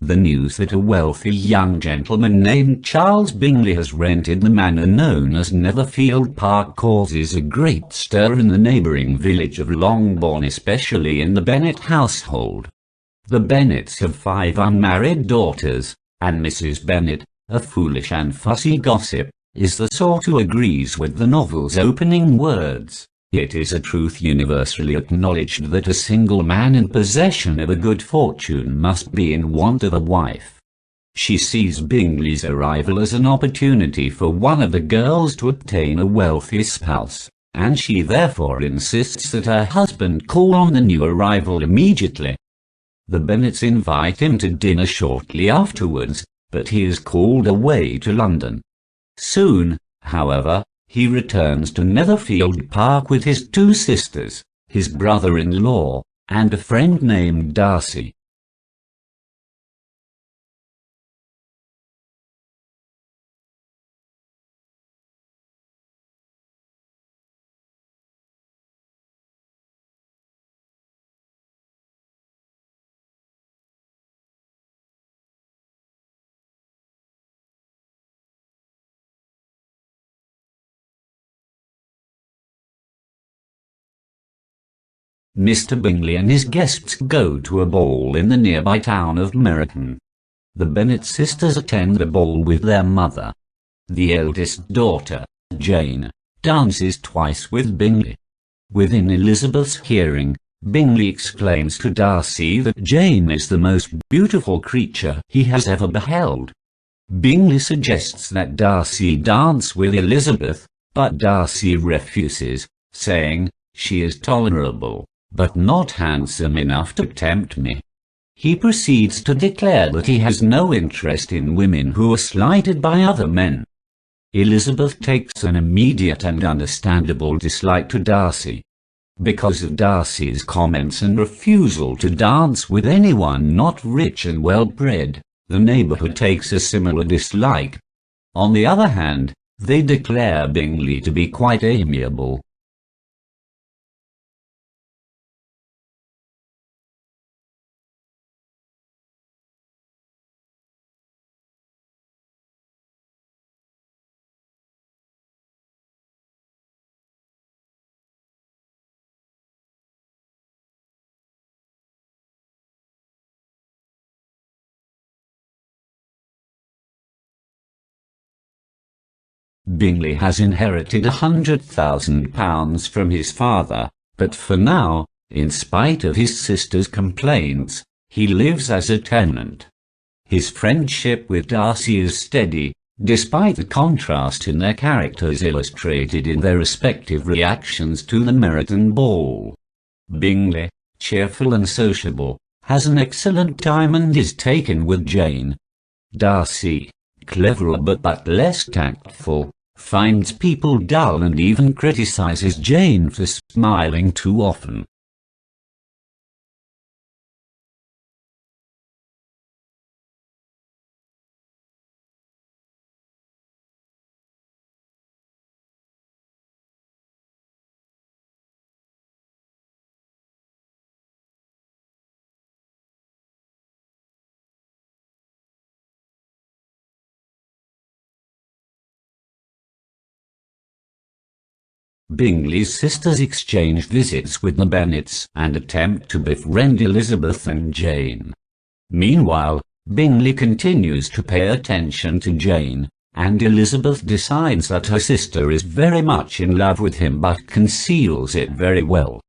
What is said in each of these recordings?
The news that a wealthy young gentleman named Charles Bingley has rented the manor known as Netherfield Park causes a great stir in the neighbouring village of Longbourn, especially in the Bennet household. The Bennets have 5 unmarried daughters, and Mrs. Bennet, a foolish and fussy gossip, is the sort who agrees with the novel's opening words. It is a truth universally acknowledged that a single man in possession of a good fortune must be in want of a wife. She sees Bingley's arrival as an opportunity for one of the girls to obtain a wealthy spouse, and she therefore insists that her husband call on the new arrival immediately. The Bennets invite him to dinner shortly afterwards, but he is called away to London. Soon, however, he returns to Netherfield Park with his 2 sisters, his brother-in-law, and a friend named Darcy. Mr. Bingley and his guests go to a ball in the nearby town of Meryton. The Bennet sisters attend the ball with their mother. The eldest daughter, Jane, dances twice with Bingley. Within Elizabeth's hearing, Bingley exclaims to Darcy that Jane is the most beautiful creature he has ever beheld. Bingley suggests that Darcy dance with Elizabeth, but Darcy refuses, saying, "She is tolerable, but not handsome enough to tempt me." He proceeds to declare that he has no interest in women who are slighted by other men. Elizabeth takes an immediate and understandable dislike to Darcy. Because of Darcy's comments and refusal to dance with anyone not rich and well-bred, the neighbourhood takes a similar dislike. On the other hand, they declare Bingley to be quite amiable. Bingley has inherited £100,000 from his father, but for now, in spite of his sister's complaints, he lives as a tenant. His friendship with Darcy is steady, despite the contrast in their characters illustrated in their respective reactions to the Meryton ball. Bingley, cheerful and sociable, has an excellent time and is taken with Jane. Darcy, cleverer but less tactful, finds people dull and even criticizes Jane for smiling too often. Bingley's sisters exchange visits with the Bennets and attempt to befriend Elizabeth and Jane. Meanwhile, Bingley continues to pay attention to Jane, and Elizabeth decides that her sister is very much in love with him but conceals it very well.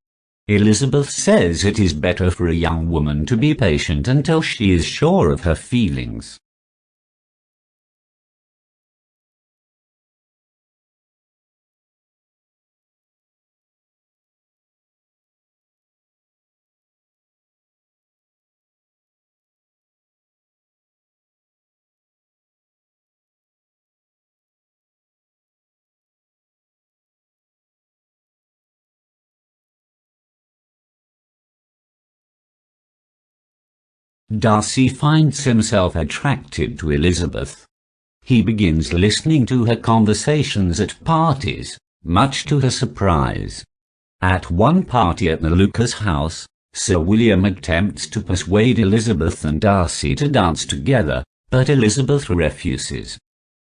Elizabeth says it is better for a young woman to be patient until she is sure of her feelings. Darcy finds himself attracted to Elizabeth. He begins listening to her conversations at parties, much to her surprise. At one party at the Lucas house, Sir William attempts to persuade Elizabeth and Darcy to dance together, but Elizabeth refuses.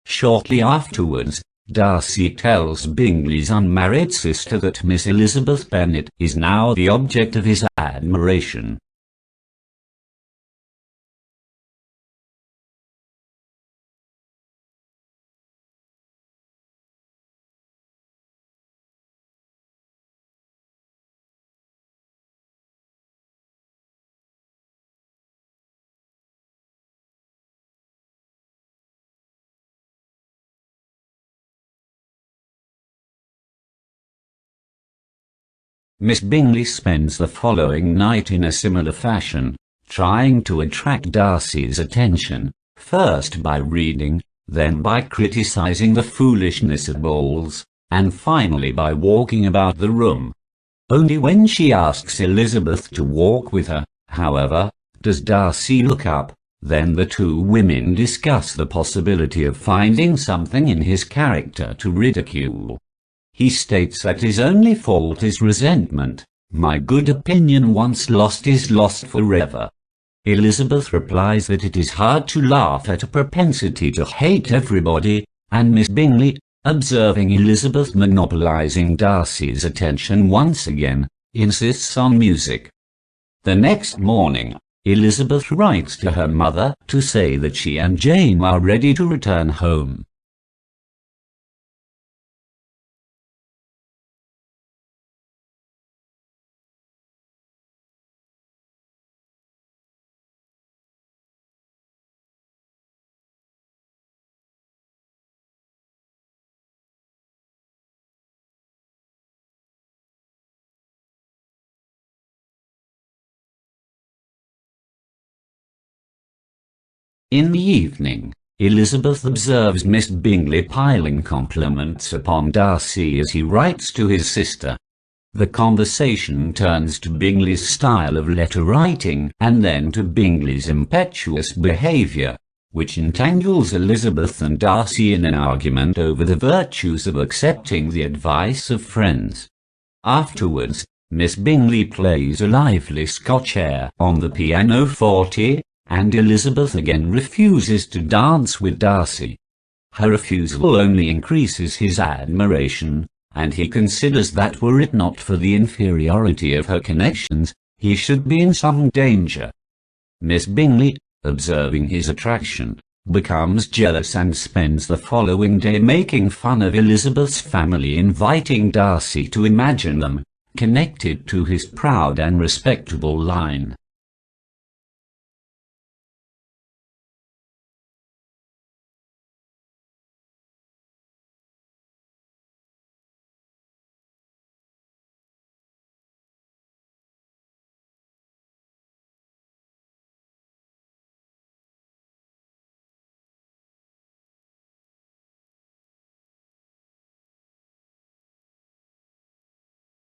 Shortly afterwards, Darcy tells Bingley's unmarried sister that Miss Elizabeth Bennet is now the object of his admiration. Miss Bingley spends the following night in a similar fashion, trying to attract Darcy's attention, first by reading, then by criticizing the foolishness of balls, and finally by walking about the room. Only when she asks Elizabeth to walk with her, however, does Darcy look up. Then the two women discuss the possibility of finding something in his character to ridicule. He states that his only fault is resentment. My good opinion once lost is lost forever. Elizabeth replies that it is hard to laugh at a propensity to hate everybody, and Miss Bingley, observing Elizabeth monopolizing Darcy's attention once again, insists on music. The next morning, Elizabeth writes to her mother to say that she and Jane are ready to return home. In the evening, Elizabeth observes Miss Bingley piling compliments upon Darcy as he writes to his sister. The conversation turns to Bingley's style of letter writing and then to Bingley's impetuous behaviour, which entangles Elizabeth and Darcy in an argument over the virtues of accepting the advice of friends. Afterwards, Miss Bingley plays a lively Scotch air on the pianoforte, and Elizabeth again refuses to dance with Darcy. Her refusal only increases his admiration, and he considers that were it not for the inferiority of her connections, he should be in some danger. Miss Bingley, observing his attraction, becomes jealous and spends the following day making fun of Elizabeth's family, inviting Darcy to imagine them connected to his proud and respectable line.